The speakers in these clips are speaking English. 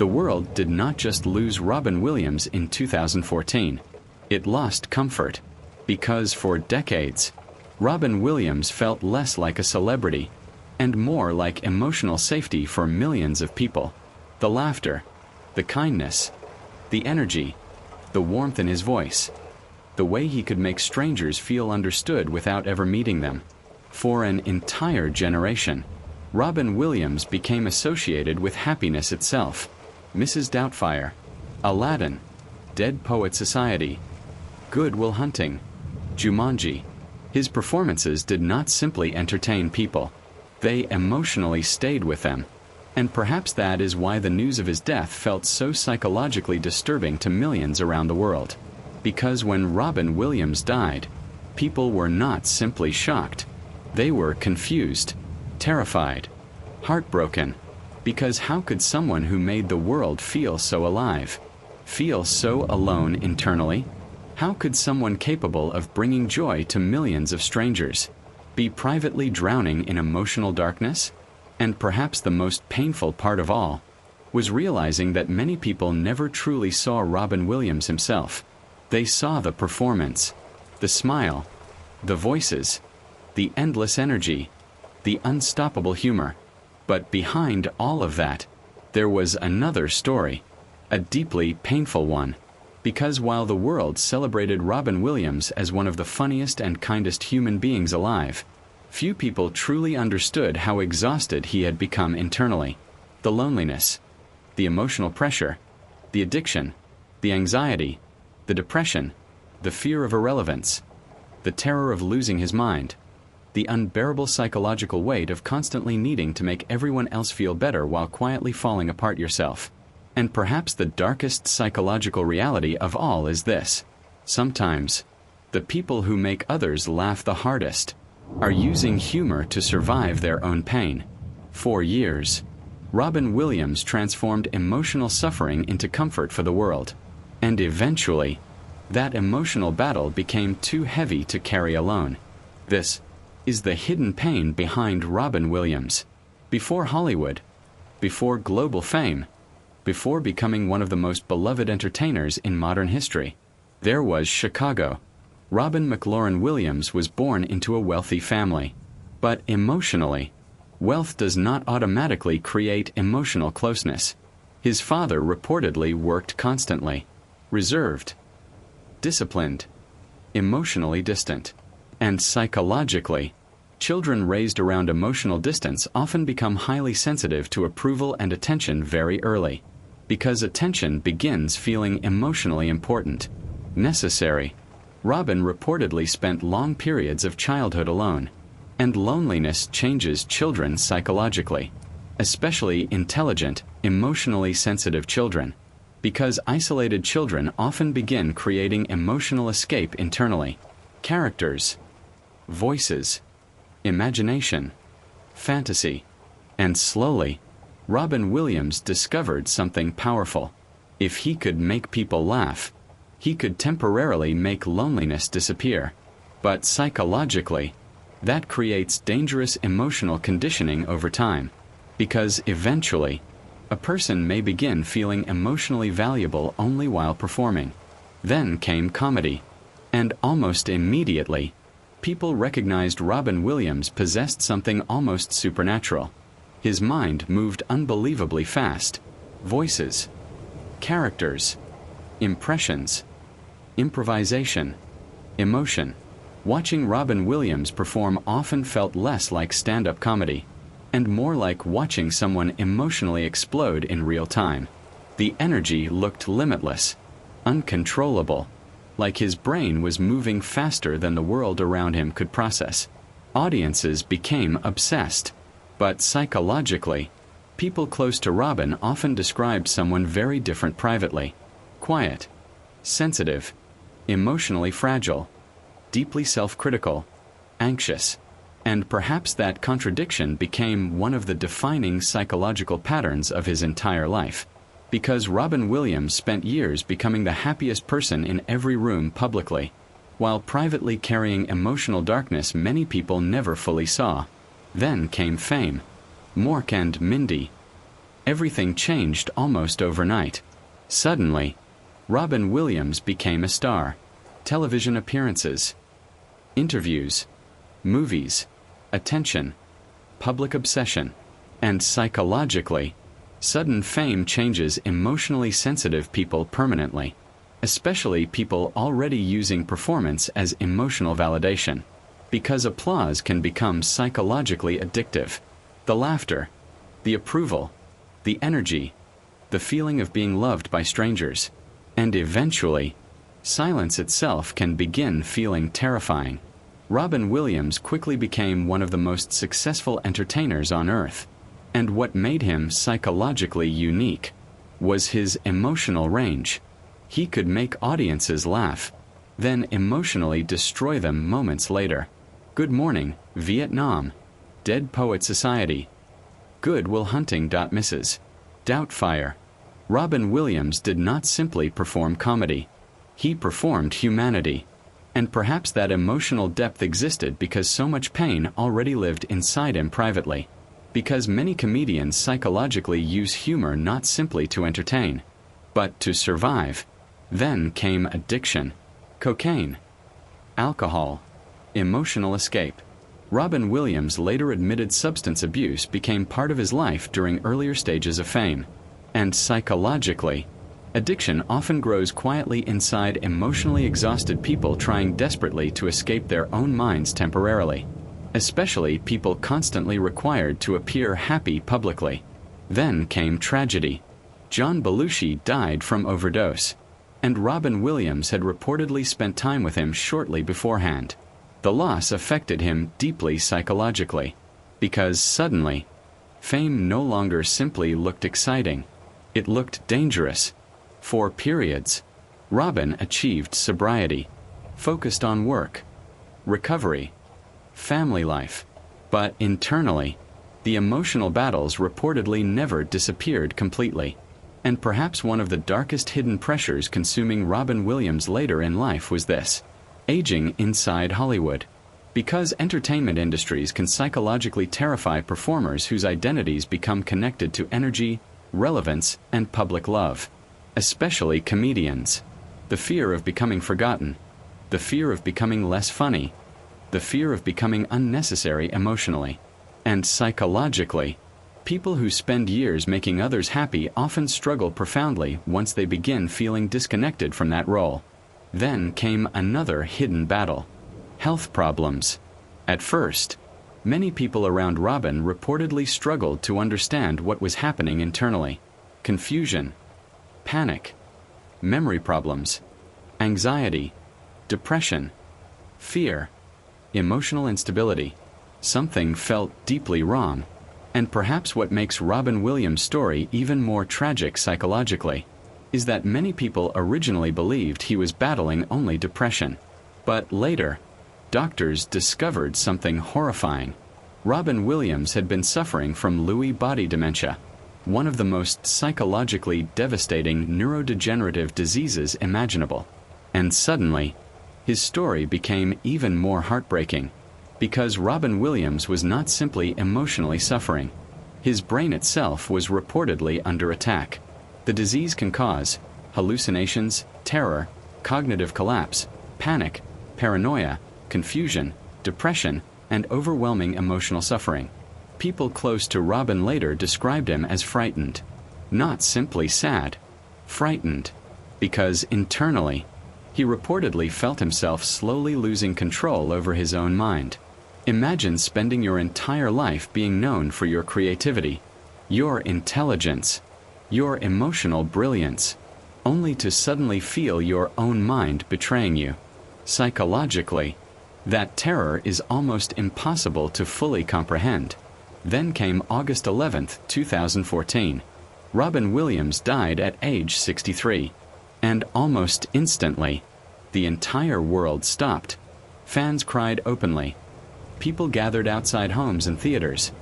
The world did not just lose Robin Williams in 2014. It lost comfort. Because for decades, Robin Williams felt less like a celebrity and more like emotional safety for millions of people. The laughter, the kindness, the energy, the warmth in his voice, the way he could make strangers feel understood without ever meeting them. For an entire generation, Robin Williams became associated with happiness itself. Mrs. Doubtfire, Aladdin, Dead Poet Society, Good Will Hunting, Jumanji. His performances did not simply entertain people. They emotionally stayed with them. And perhaps that is why the news of his death felt so psychologically disturbing to millions around the world. Because when Robin Williams died, people were not simply shocked. They were confused, terrified, heartbroken. Because how could someone who made the world feel so alive, feel so alone internally? How could someone capable of bringing joy to millions of strangers be privately drowning in emotional darkness? And perhaps the most painful part of all was realizing that many people never truly saw Robin Williams himself. They saw the performance, the smile, the voices, the endless energy, the unstoppable humor. But behind all of that, there was another story, a deeply painful one. Because while the world celebrated Robin Williams as one of the funniest and kindest human beings alive, few people truly understood how exhausted he had become internally. The loneliness, the emotional pressure, the addiction, the anxiety, the depression, the fear of irrelevance, the terror of losing his mind, the unbearable psychological weight of constantly needing to make everyone else feel better while quietly falling apart yourself. And perhaps the darkest psychological reality of all is this: sometimes, the people who make others laugh the hardest are using humor to survive their own pain. For years, Robin Williams transformed emotional suffering into comfort for the world. And eventually, that emotional battle became too heavy to carry alone. This is the hidden pain behind Robin Williams. Before Hollywood, before global fame, before becoming one of the most beloved entertainers in modern history, there was Chicago. Robin McLaurin Williams was born into a wealthy family. But emotionally, wealth does not automatically create emotional closeness. His father reportedly worked constantly, reserved, disciplined, emotionally distant. And psychologically, children raised around emotional distance often become highly sensitive to approval and attention very early. Because attention begins feeling emotionally important, necessary. Robin reportedly spent long periods of childhood alone. And loneliness changes children psychologically, especially intelligent, emotionally sensitive children. Because isolated children often begin creating emotional escape internally. Characters, voices, imagination, fantasy. And slowly, Robin Williams discovered something powerful. If he could make people laugh, he could temporarily make loneliness disappear. But psychologically, that creates dangerous emotional conditioning over time. Because eventually, a person may begin feeling emotionally valuable only while performing. Then came comedy. And almost immediately, people recognized Robin Williams possessed something almost supernatural. His mind moved unbelievably fast. Voices, characters, impressions, improvisation, emotion. Watching Robin Williams perform often felt less like stand-up comedy, and more like watching someone emotionally explode in real time. The energy looked limitless, uncontrollable, like his brain was moving faster than the world around him could process. Audiences became obsessed. But psychologically, people close to Robin often described someone very different privately. Quiet, sensitive, emotionally fragile, deeply self-critical, anxious. And perhaps that contradiction became one of the defining psychological patterns of his entire life. Because Robin Williams spent years becoming the happiest person in every room publicly, while privately carrying emotional darkness many people never fully saw. Then came fame. Mork and Mindy, Everything changed almost overnight. Suddenly, Robin Williams became a star. Television appearances, interviews, movies, attention, public obsession, and psychologically, sudden fame changes emotionally sensitive people permanently, especially people already using performance as emotional validation, because applause can become psychologically addictive. The laughter, the approval, the energy, the feeling of being loved by strangers, and eventually, silence itself can begin feeling terrifying. Robin Williams quickly became one of the most successful entertainers on earth, and what made him psychologically unique was his emotional range. He could make audiences laugh, then emotionally destroy them moments later. Good Morning, Vietnam, Dead Poet Society, Good Will Hunting. Mrs. Doubtfire. Robin Williams did not simply perform comedy. He performed humanity. And perhaps that emotional depth existed because so much pain already lived inside him privately. Because many comedians psychologically use humor not simply to entertain, but to survive. Then came addiction, cocaine, alcohol, emotional escape. Robin Williams later admitted substance abuse became part of his life during earlier stages of fame. And psychologically, addiction often grows quietly inside emotionally exhausted people trying desperately to escape their own minds temporarily, especially people constantly required to appear happy publicly. Then came tragedy. John Belushi died from overdose, and Robin Williams had reportedly spent time with him shortly beforehand. The loss affected him deeply psychologically, because suddenly, fame no longer simply looked exciting, it looked dangerous. For periods, Robin achieved sobriety, focused on work, recovery, family life, but internally, the emotional battles reportedly never disappeared completely. And perhaps one of the darkest hidden pressures consuming Robin Williams later in life was this: aging inside Hollywood. Because entertainment industries can psychologically terrify performers whose identities become connected to energy, relevance, and public love. Especially comedians. The fear of becoming forgotten, the fear of becoming less funny, the fear of becoming unnecessary emotionally. And psychologically, people who spend years making others happy often struggle profoundly once they begin feeling disconnected from that role. Then came another hidden battle: health problems. At first, many people around Robin reportedly struggled to understand what was happening internally. Confusion, panic, memory problems, anxiety, depression, fear, emotional instability. Something felt deeply wrong, and perhaps what makes Robin Williams' story even more tragic psychologically is that many people originally believed he was battling only depression. But later, doctors discovered something horrifying. Robin Williams had been suffering from Lewy body dementia, one of the most psychologically devastating neurodegenerative diseases imaginable. And suddenly, his story became even more heartbreaking, because Robin Williams was not simply emotionally suffering. His brain itself was reportedly under attack. The disease can cause hallucinations, terror, cognitive collapse, panic, paranoia, confusion, depression, and overwhelming emotional suffering. People close to Robin later described him as frightened. Not simply sad, frightened, because internally, he reportedly felt himself slowly losing control over his own mind. Imagine spending your entire life being known for your creativity, your intelligence, your emotional brilliance, only to suddenly feel your own mind betraying you. Psychologically, that terror is almost impossible to fully comprehend. Then came August 11, 2014. Robin Williams died at age 63. And almost instantly, the entire world stopped. Fans cried openly. People gathered outside homes and theaters.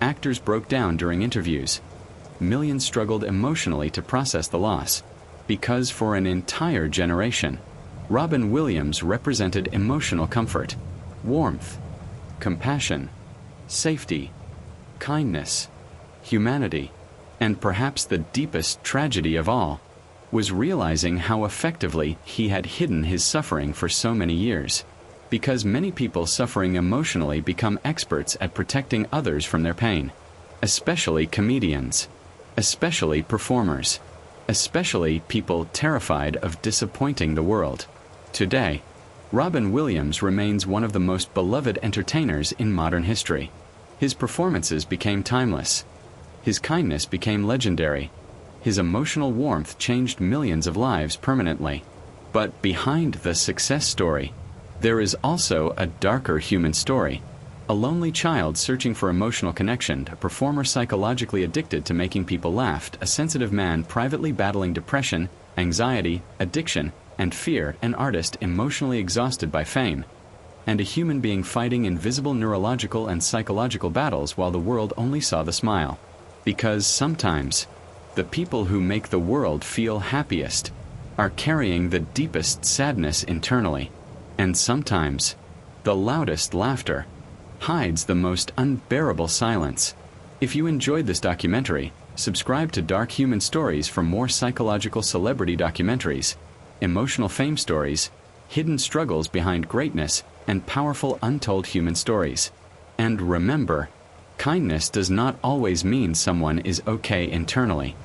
Actors broke down during interviews. Millions struggled emotionally to process the loss, because for an entire generation, Robin Williams represented emotional comfort, warmth, compassion, safety, kindness, humanity. And perhaps the deepest tragedy of all was realizing how effectively he had hidden his suffering for so many years. Because many people suffering emotionally become experts at protecting others from their pain, especially comedians, especially performers, especially people terrified of disappointing the world. Today, Robin Williams remains one of the most beloved entertainers in modern history. His performances became timeless. His kindness became legendary. His emotional warmth changed millions of lives permanently. But behind the success story, there is also a darker human story. A lonely child searching for emotional connection, a performer psychologically addicted to making people laugh, a sensitive man privately battling depression, anxiety, addiction, and fear, an artist emotionally exhausted by fame, and a human being fighting invisible neurological and psychological battles while the world only saw the smile. Because sometimes, the people who make the world feel happiest are carrying the deepest sadness internally. And sometimes, the loudest laughter hides the most unbearable silence. If you enjoyed this documentary, subscribe to Dark Human Stories for more psychological celebrity documentaries, emotional fame stories, hidden struggles behind greatness, and powerful untold human stories. And remember, kindness does not always mean someone is okay internally.